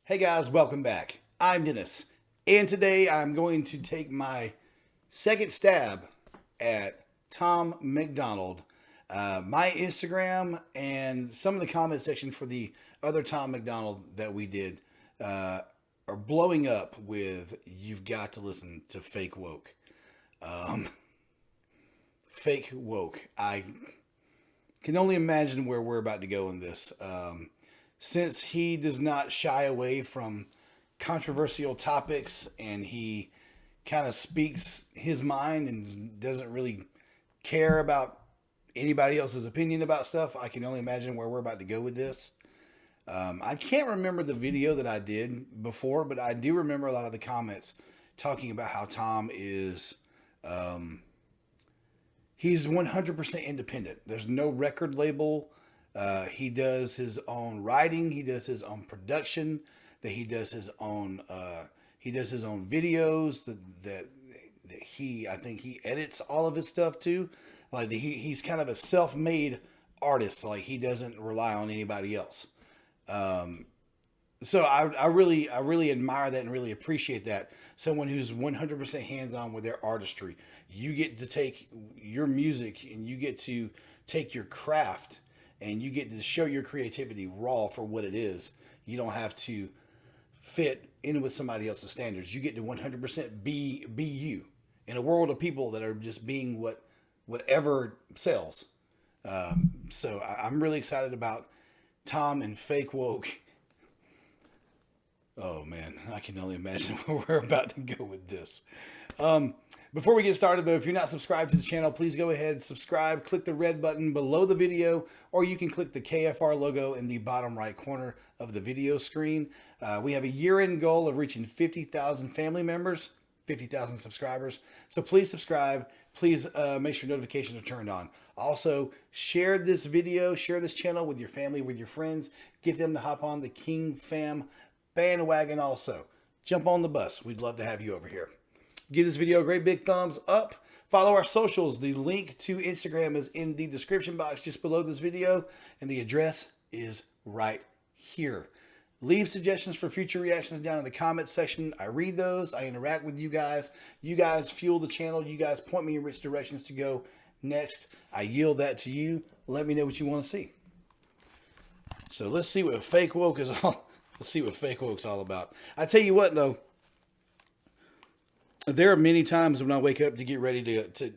Hey guys, welcome back. I'm Dennis, and today I'm going to take my second stab at Tom MacDonald. My Instagram and some of the comment section for the other Tom MacDonald that we did are blowing up with "You've got to listen to Fake Woke." Fake Woke. I can only imagine where we're about to go in this. Since he does not shy away from controversial topics and he kind of speaks his mind and doesn't really care about anybody else's opinion about stuff, I can only imagine where we're about to go with this. I can't remember the video that I did before, but I do remember a lot of the comments talking about how Tom is, he's 100% independent. There's no record label. He does his own writing. He does his own production. That he does his own. He does his own videos. That I think he edits all of his stuff too. Like he's kind of a self-made artist. Like he doesn't rely on anybody else. So I really admire that and really appreciate that. Someone who's 100% hands-on with their artistry. You get to take your music and you get to take your craft. And you get to show your creativity raw for what it is. You don't have to fit in with somebody else's standards. You get to 100% be you in a world of people that are just being whatever sells. So I'm really excited about Tom and Fake Woke. Oh man, I can only imagine where we're about to go with this. Before we get started though, if you're not subscribed to the channel, please go ahead, subscribe, click the red button below the video, or you can click the KFR logo in the bottom right corner of the video screen. We have a year-end goal of reaching 50,000 family members, 50,000 subscribers. So please subscribe. Please make sure notifications are turned on. Also, share this video, share this channel with your family, with your friends. Get them to hop on the King Fam bandwagon also. Jump on the bus. We'd love to have you over here. Give this video a great big thumbs up. Follow our socials. The link to Instagram is in the description box just below this video, and the address is right here. Leave suggestions for future reactions down in the comments section. I read those. I interact with you guys. You guys fuel the channel. You guys point me in which directions to go next. I yield that to you. Let me know what you want to see. So let's see what Fake Woke is all. Let's see what Fake Woke's all about. I tell you what though. There are many times when I wake up to get ready to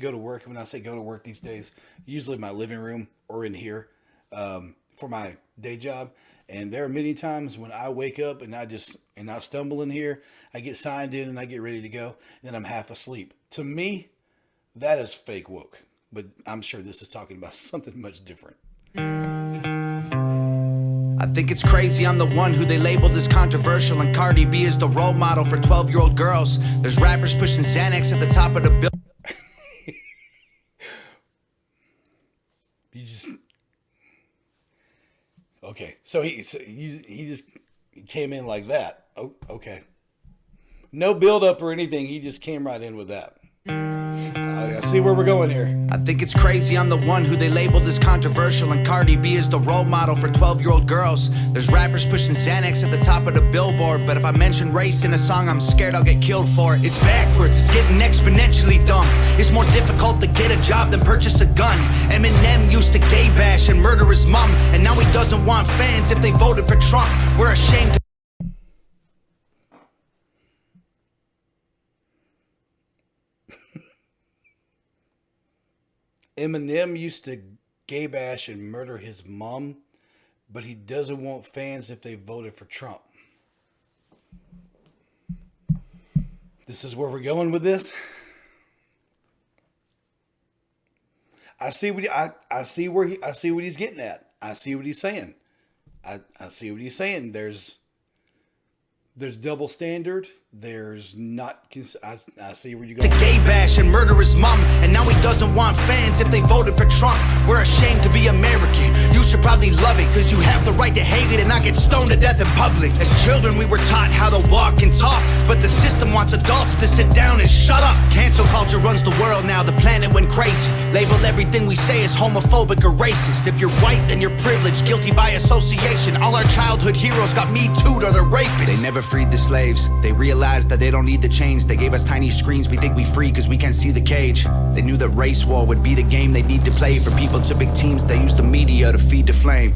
go to work. When I say go to work these days, usually my living room or in here for my day job. And there are many times when I wake up and I stumble in here. I get signed in and I get ready to go. And then I'm half asleep. To me, that is Fake Woke. But I'm sure this is talking about something much different. I think it's crazy I'm the one who they labeled as controversial, and Cardi B is the role model for 12-year-old girls. There's rappers pushing Xanax at the top of the bill. Okay, so he just came in like that. Oh, okay. No build up or anything. He just came right in with that. I see where we're going here. I think it's crazy I'm the one who they labeled as controversial, and Cardi B is the role model for 12-year-old girls. There's rappers pushing Xanax at the top of the billboard, but if I mention race in a song, I'm scared I'll get killed for it. It's backwards, it's getting exponentially dumb. It's more difficult to get a job than purchase a gun. Eminem used to gay bash and murder his mom, and now he doesn't want fans if they voted for Trump. We're ashamed. Eminem used to gay bash and murder his mom, but he doesn't want fans if they voted for Trump. This is where we're going with this. I see what he's getting at. I see what he's saying. I see what he's saying. There's double standard. There's not. I see where you go. The gay bash and murder his mom, and now he doesn't want fans if they voted for Trump. We're ashamed to be American. You should probably love it, cause you have the right to hate it and not get stoned to death in public. As children we were taught how to walk and talk, but the system wants adults to sit down and shut up. Cancel Cancel culture runs the world now, the planet went crazy. Label everything we say as homophobic or racist. If you're white, then you're privileged, guilty by association. All our childhood heroes got me too'd or they're rapists. They never freed the slaves. They realized that they don't need the chains. They gave us tiny screens, we think we free cause we can't see the cage. They knew that race war would be the game they need to play. For people to big teams, they use the media to feed the flame.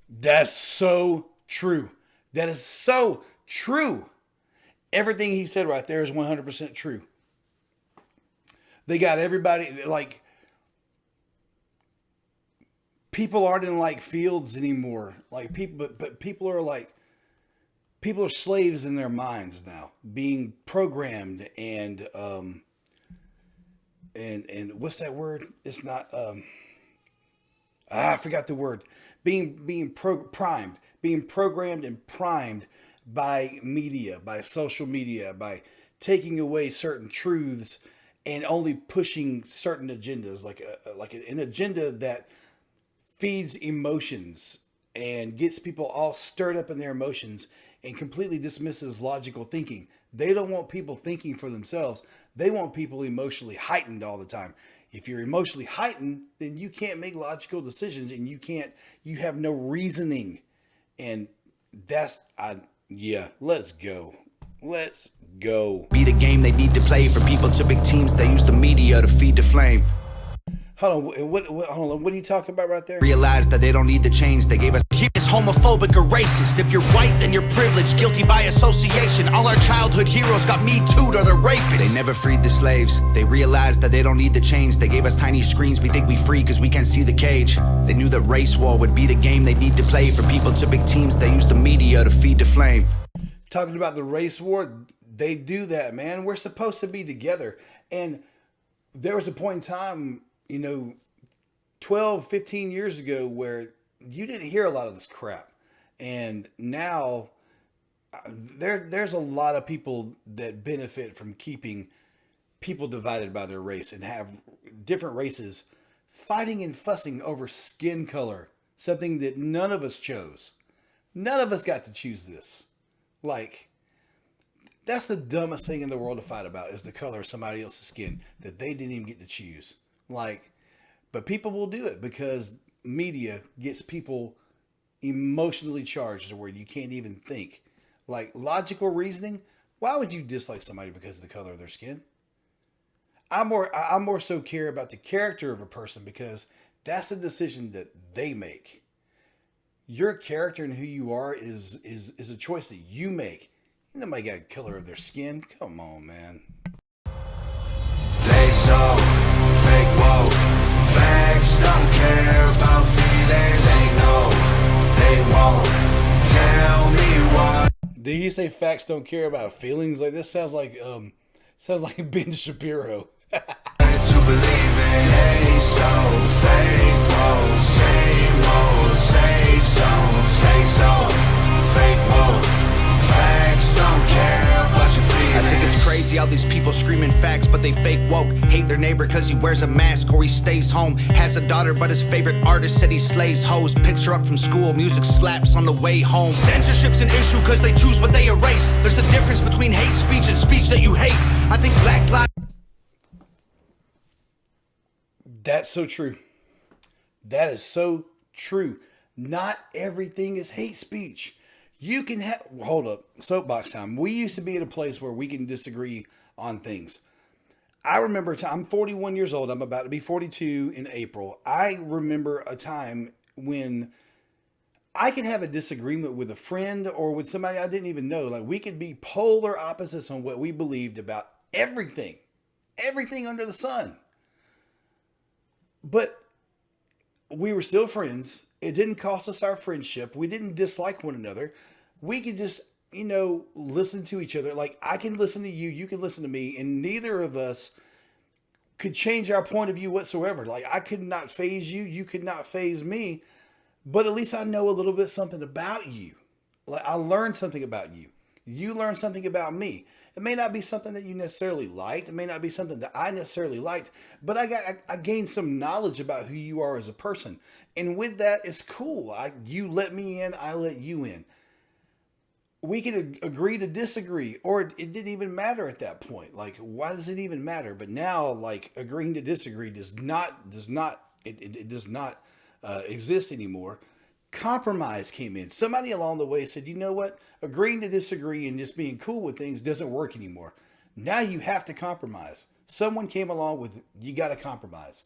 That's so true. That is so true. Everything he said right there is 100% true. They got everybody, like, people aren't in like fields anymore. Like people, but people are slaves in their minds now, being programmed and what's that word? It's not, I forgot the word. Being programmed and primed by media, by social media, by taking away certain truths and only pushing certain agendas, like an agenda that feeds emotions and gets people all stirred up in their emotions and completely dismisses logical thinking. They don't want people thinking for themselves. They want people emotionally heightened all the time. If you're emotionally heightened, then you can't make logical decisions and you have no reasoning. And let's go. Let's go. Be the game they need to play. For people to big teams, they use the media to feed the flame. Hold on, what are you talking about right there? Realize that they don't need the chains they gave us. It's homophobic or racist. If you're white, then you're privileged, guilty by association. All our childhood heroes got me too'd or they're rapists. They never freed the slaves. They realized that they don't need the chains. They gave us tiny screens, we think we free cause we can't see the cage. They knew that race war would be the game they need to play. For people to big teams, they use the media to feed the flame. Talking about the race war, they do that, man. We're supposed to be together. And there was a point in time, 12, 15 years ago where you didn't hear a lot of this crap. And now there's a lot of people that benefit from keeping people divided by their race and have different races fighting and fussing over skin color, something that none of us chose. None of us got to choose this. Like, that's the dumbest thing in the world to fight about, is the color of somebody else's skin that they didn't even get to choose. Like, but people will do it because media gets people emotionally charged to where you can't even think. Like, logical reasoning, why would you dislike somebody because of the color of their skin? I more so care about the character of a person because that's a decision that they make. Your character and who you are is a choice that you make. Nobody got a color of their skin. Come on, man. They so fake woke. Facts don't care about feelings. They know they won't tell me what. Did he say facts don't care about feelings? Like, this sounds like Ben Shapiro. To believe in. They so fake woke. Same old safe zones. They so fake woke. Facts don't care about your feelings. I think it's crazy how these people screaming facts, but they fake woke. Hate their neighbor cause he wears a mask or he stays home. Has a daughter but his favorite artist said he slays hoes. Picks her up from school, music slaps on the way home. Censorship's an issue cause they choose what they erase. There's a difference between hate speech and speech that you hate. I think black lives. That's so true. That is so true. Not everything is hate speech. You can have, hold up, soapbox time. We used to be at a place where we can disagree on things. I remember I'm 41 years old. I'm about to be 42 in April. I remember a time when I could have a disagreement with a friend or with somebody I didn't even know. Like, we could be polar opposites on what we believed about everything under the sun. But we were still friends. It didn't cost us our friendship. We didn't dislike one another. We could just, listen to each other. Like, I can listen to you, you can listen to me, and neither of us could change our point of view whatsoever. Like, I could not faze you, you could not faze me, but at least I know a little bit something about you. Like, I learned something about you. You learned something about me. It may not be something that you necessarily liked. It may not be something that I necessarily liked, but I gained some knowledge about who you are as a person. And with that, it's cool. You let me in, I let you in. we can agree to disagree, or it didn't even matter at that point. Like, why does it even matter? But now, like, agreeing to disagree does not exist anymore. Compromise came in. Somebody along the way said, you know what? Agreeing to disagree and just being cool with things doesn't work anymore. Now you have to compromise. Someone came along with, you got to compromise.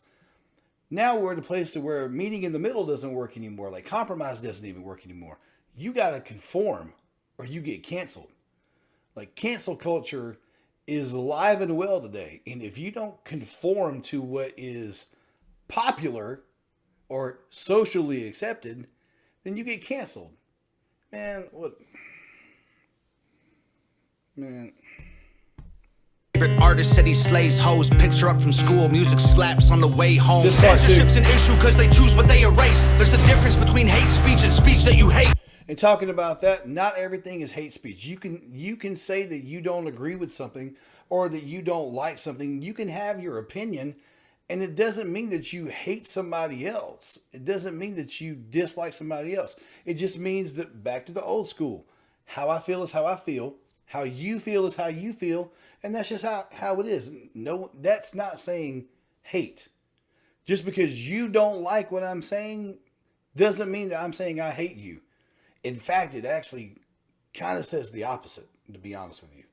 Now we're at a place to where meeting in the middle doesn't work anymore. Like, compromise doesn't even work anymore. You got to conform or you get canceled. Like, cancel culture is alive and well today. And if you don't conform to what is popular or socially accepted, then you get canceled. Man, what? Man. Favorite artist said he slays hoes, picks her up from school, music slaps on the way home. Censorship's an issue because they choose what they erase. There's a difference between hate speech and speech that you hate. And talking about that, not everything is hate speech. You can say that you don't agree with something or that you don't like something. You can have your opinion, and it doesn't mean that you hate somebody else. It doesn't mean that you dislike somebody else. It just means that, back to the old school, how I feel is how I feel. How you feel is how you feel. And that's just how it is. No, that's not saying hate. Just because you don't like what I'm saying doesn't mean that I'm saying I hate you. In fact, it actually kind of says the opposite, to be honest with you.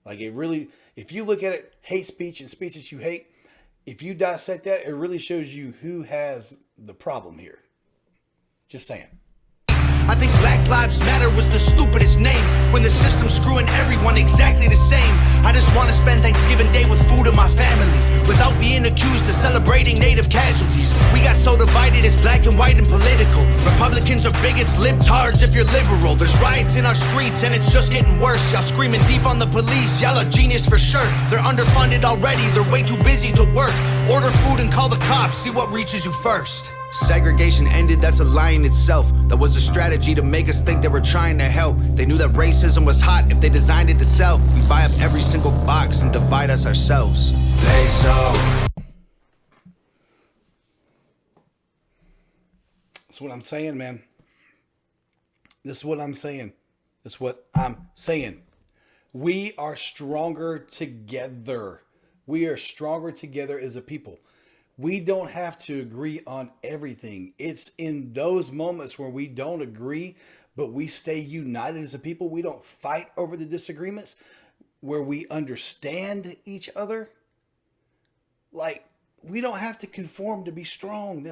Like, it really, if you look at it, hate speech and speech that you hate, if you dissect that, it really shows you who has the problem here. Just saying. I think Black Lives Matter was the stupidest name when the system's screwing everyone exactly the same. I just want to spend Thanksgiving Day with food and my family without being accused of celebrating native casualties. We got so divided, it's black and white and political. Republicans are bigots, libtards if you're liberal. There's riots in our streets and it's just getting worse. Y'all screaming deep on the police, y'all are genius for sure. They're underfunded already, they're way too busy to work. Order food and call the cops, see what reaches you first. Segregation ended, that's a lie in itself. That was a strategy to make us think they were trying to help. They knew that racism was hot if they designed it to sell. We buy up every single box and divide us ourselves. They so. That's what I'm saying, man. This is what I'm saying. That's what I'm saying. We are stronger together. We are stronger together as a people. We don't have to agree on everything. It's in those moments where we don't agree, but we stay united as a people. We don't fight over the disagreements, where we understand each other. Like, we don't have to conform to be strong.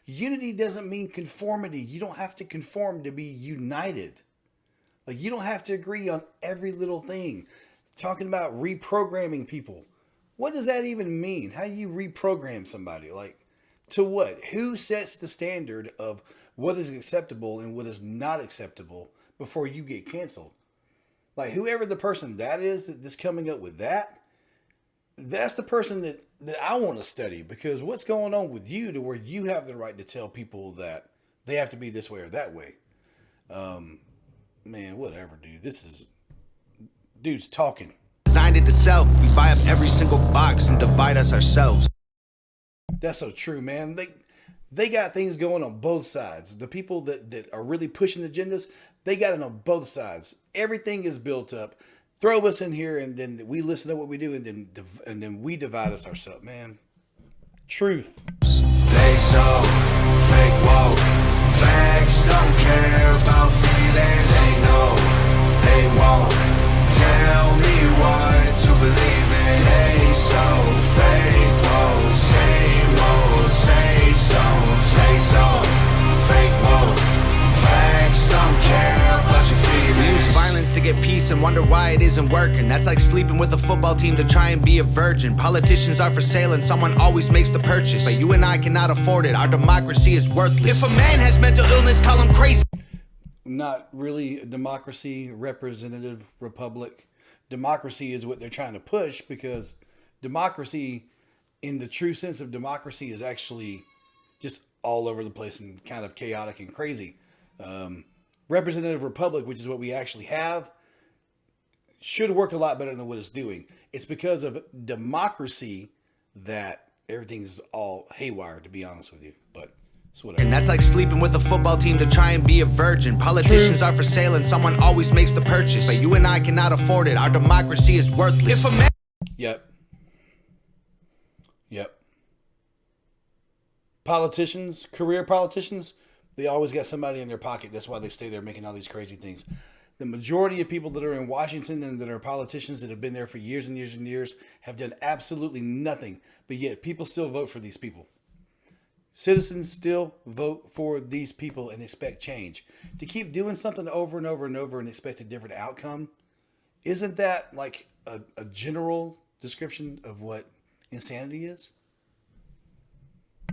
Unity doesn't mean conformity. You don't have to conform to be united. Like, you don't have to agree on every little thing. Talking about reprogramming people. What does that even mean? How do you reprogram somebody? Like, to what? Who sets the standard of what is acceptable and what is not acceptable before you get canceled? Like, whoever the person that is that's coming up with that, that's the person that I want to study, because what's going on with you to where you have the right to tell people that they have to be this way or that way? Man, whatever, dude. Dude's talking. Designed it to sell. We buy up every single box and divide us ourselves. That's so true, man. They got things going on both sides. The people that are really pushing agendas, they got it on both sides. Everything is built up. Throw us in here, and then we listen to what we do, and then we divide us ourselves, man. Truth. They so fake woke. Facts don't care about feelings. They know they won't tell me what to believe in. They so fake woke. Same old, same songs. They so fake woke. Facts don't care about your feelings. We use violence to get peace and wonder why it isn't working. That's like sleeping with a football team to try and be a virgin. Politicians are for sale and someone always makes the purchase, but you and I cannot afford it. Our democracy is worthless. If a man has mental illness, call him crazy. Not really a democracy, representative republic. Democracy is what they're trying to push, because democracy, in the true sense of democracy, is actually just all over the place and kind of chaotic and crazy. Representative republic, which is what we actually have, should work a lot better than what it's doing. It's because of democracy that everything's all haywire, to be honest with you. But And that's like sleeping with a football team to try and be a virgin. Politicians are for sale and someone always makes the purchase. But you and I cannot afford it. Our democracy is worthless. If a man... Yep. Politicians, career politicians, they always got somebody in their pocket. That's why they stay there making all these crazy things. The majority of people that are in Washington and that are politicians that have been there for years and years and years have done absolutely nothing. But yet people still vote for these people. Citizens still vote for these people and expect change. To keep doing something over and over and over and expect a different outcome, isn't that like a general description of what insanity is?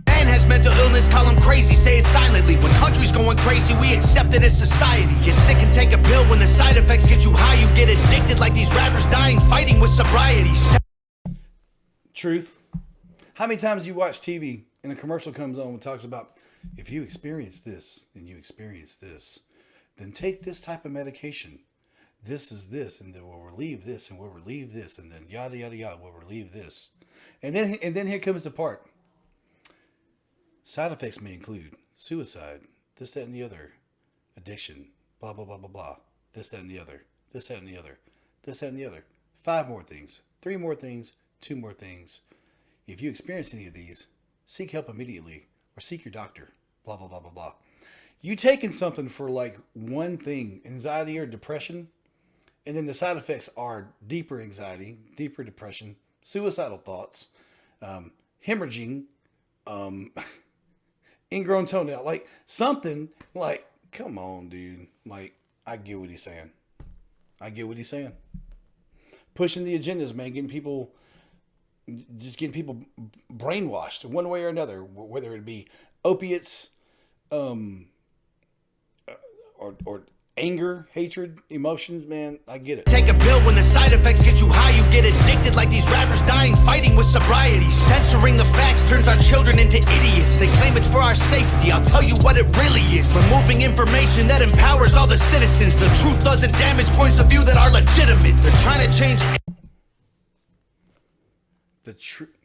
Man has mental illness, call him crazy, say it silently. When country's going crazy, we accept it as society. Get sick and take a pill when the side effects get you high. You get addicted like these rappers dying, fighting with sobriety. Truth. How many times you watch TV and a commercial comes on and talks about, if you experience this and you experience this, then take this type of medication. This is this, and then we'll relieve this, and we'll relieve this, and then yada yada yada, we'll relieve this. And then here comes the part. Side effects may include suicide, this, that, and the other, addiction, blah, blah, blah, blah, blah, this, that, and the other, this, that, and the other, this, that, and the other. 5 more things, 3 more things, 2 more things. If you experience any of these, seek help immediately or seek your doctor, blah, blah, blah, blah, blah. You taking something for like one thing, anxiety or depression, and then the side effects are deeper anxiety, deeper depression, suicidal thoughts, hemorrhaging, ingrown toenail, like something like, come on, dude. Like, I get what he's saying. Pushing the agendas, man, getting people brainwashed one way or another, whether it be opiates, or anger, hatred, emotions, man, I get it. Take a pill when the side effects get you high. You get addicted like these rappers dying, fighting with sobriety. Censoring the facts turns our children into idiots. They claim it's for our safety. I'll tell you what it really is. Removing information that empowers all the citizens. The truth doesn't damage points of view that are legitimate. They're trying to change the truth.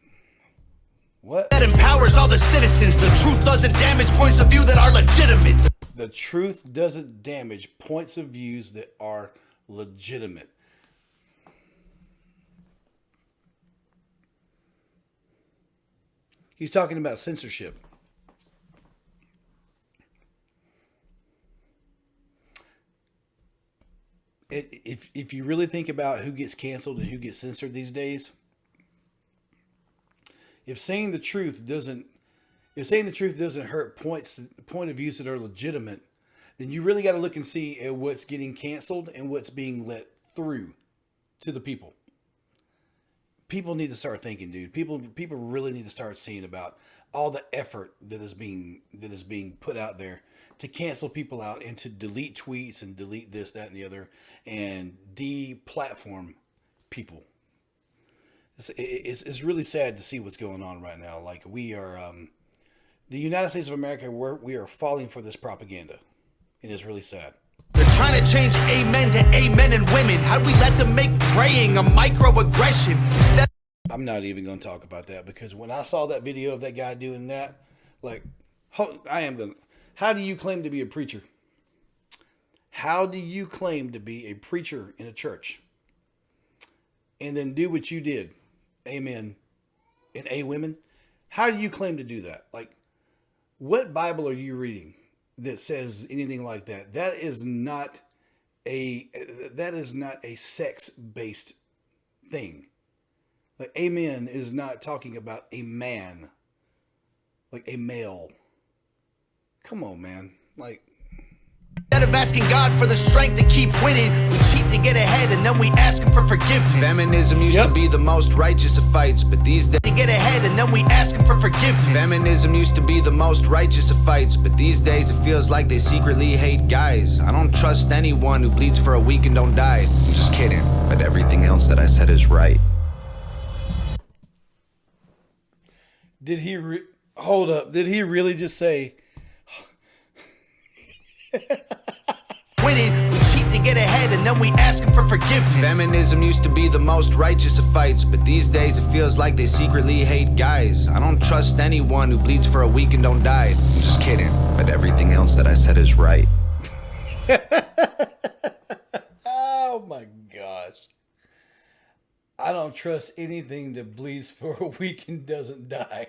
What? That empowers all the citizens. The truth doesn't damage points of view that are legitimate. The truth doesn't damage points of views that are legitimate. He's talking about censorship. If you really think about who gets canceled and who gets censored these days, if saying the truth doesn't hurt point of views that are legitimate, then you really got to look and see at what's getting canceled and what's being let through to the people. People need to start thinking, dude. People really need to start seeing about all the effort that is being put out there to cancel people out and to delete tweets and delete this, that, and the other, and de-platform people. It's really sad to see what's going on right now. Like, we are, the United States of America, we are falling for this propaganda. It is really sad. They're trying to change amen to amen and women. How'd we let them make praying a microaggression? I'm not even going to talk about that, because when I saw that video of that guy doing that, like, how do you claim to be a preacher? How do you claim to be a preacher in a church and then do what you did? Amen. And a women. How do you claim to do that? Like, what Bible are you reading that says anything like that? That is not a sex-based thing. Like, amen is not talking about a man, like a male. Come on, man. Like, instead of asking God for the strength to keep winning, we cheat to get ahead and then we ask him for forgiveness. Feminism used to be the most righteous of fights, but these days to get ahead and then we ask him for forgiveness. Feminism used to be the most righteous of fights, but these days it feels like they secretly hate guys. I don't trust anyone who bleeds for a week and don't die. I'm just kidding, but everything else that I said is right. Hold up. Did he really just say... winning. We cheat to get ahead and then we ask him for forgiveness. Feminism used to be the most righteous of fights, but these days it feels like they secretly hate guys. I don't trust anyone who bleeds for a week and don't die. I'm just kidding, but everything else that I said is right. Oh my gosh. I don't trust anything that bleeds for a week and doesn't die.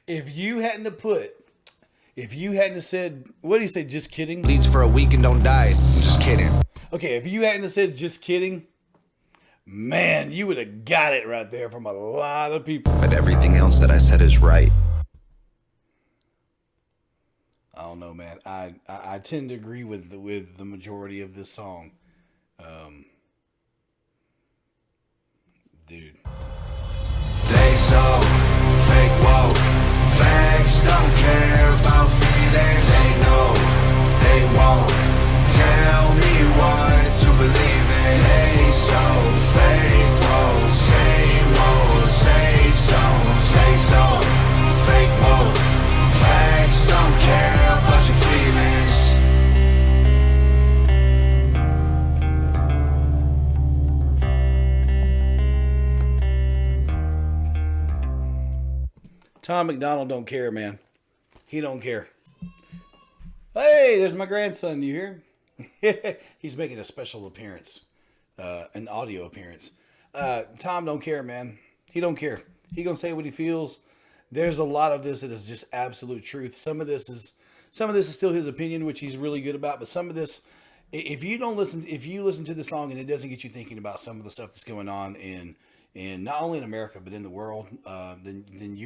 If you hadn't have said, what do you say, just kidding? Bleeds for a week and don't die. I'm just kidding. Okay, if you hadn't have said just kidding, man, you would have got it right there from a lot of people. But everything else that I said is right. I don't know, man. I tend to agree with the majority of this song. Dude. They so fake woke. Facts don't care about feelings. They know they won't tell me what to believe in. They so fake woke. Same old safe zones. They so fake woke. Facts don't care about your feelings. Tom MacDonald don't care, man. He don't care. Hey, there's my grandson. You hear? He's making a special appearance, an audio appearance. Tom don't care, man. He don't care. He gonna say what he feels. There's a lot of this that is just absolute truth. Some of this is still his opinion, which he's really good about. But some of this, if you listen to the song and it doesn't get you thinking about some of the stuff that's going on in not only in America but in the world, then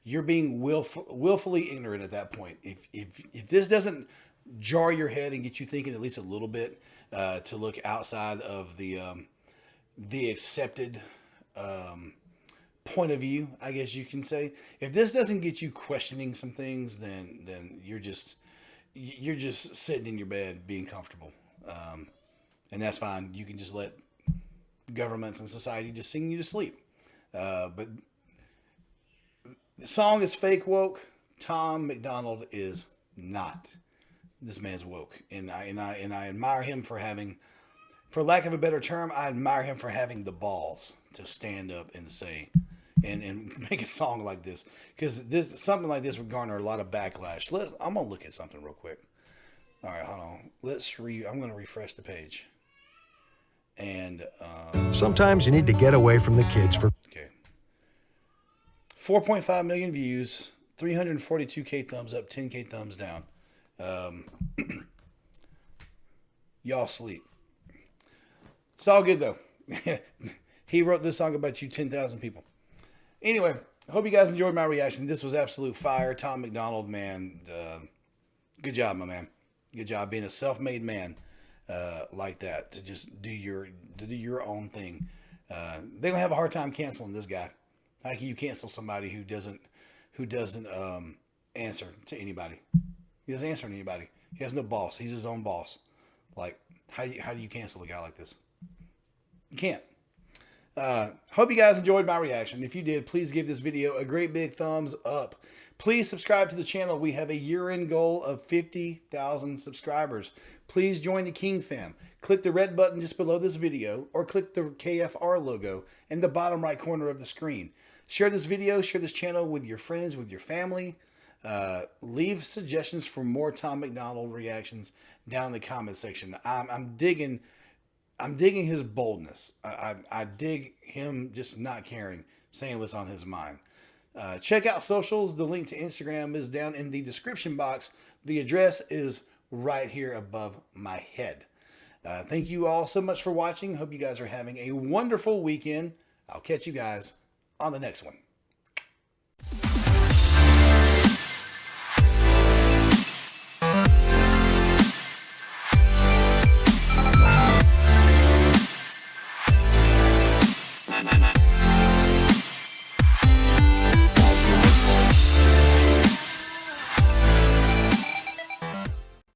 you're being willfully ignorant at that point. If this doesn't jar your head and get you thinking at least a little bit, to look outside of the accepted point of view, I guess you can say. If this doesn't get you questioning some things, then you're just sitting in your bed being comfortable, and that's fine. You can just let governments and society just sing you to sleep. But the song is fake woke. Tom MacDonald is not. This man's woke, and I admire him for having, for lack of a better term, I admire him for having the balls to stand up and say, and make a song like this, because something like this would garner a lot of backlash. I'm gonna look at something real quick. All right, hold on. I'm gonna refresh the page. And sometimes you need to get away from the kids for. Okay. 4.5 million views, 342K thumbs up, 10K thumbs down. Y'all sleep. It's all good though. He wrote this song about you 10,000 people. Anyway, I hope you guys enjoyed my reaction. This was absolute fire. Tom MacDonald, man, good job, my man. Good job being a self-made man like that, to just do your own thing. They're gonna have a hard time canceling this guy. How can you cancel somebody who doesn't answer to anybody? He doesn't answer to anybody. He has no boss. He's his own boss. Like, how do you cancel a guy like this? You can't. Hope you guys enjoyed my reaction. If you did, please give this video a great big thumbs up. Please subscribe to the channel. We have a year-end goal of 50,000 subscribers. Please join the King fam. Click the red button just below this video, or click the KFR logo in the bottom right corner of the screen. Share this video, share this channel with your friends, with your family. Leave suggestions for more Tom MacDonald reactions down in the comment section. I'm digging his boldness. I dig him just not caring, saying what's on his mind. Check out socials. The link to Instagram is down in the description box. The address is right here above my head. Thank you all so much for watching. Hope you guys are having a wonderful weekend. I'll catch you guys on the next one.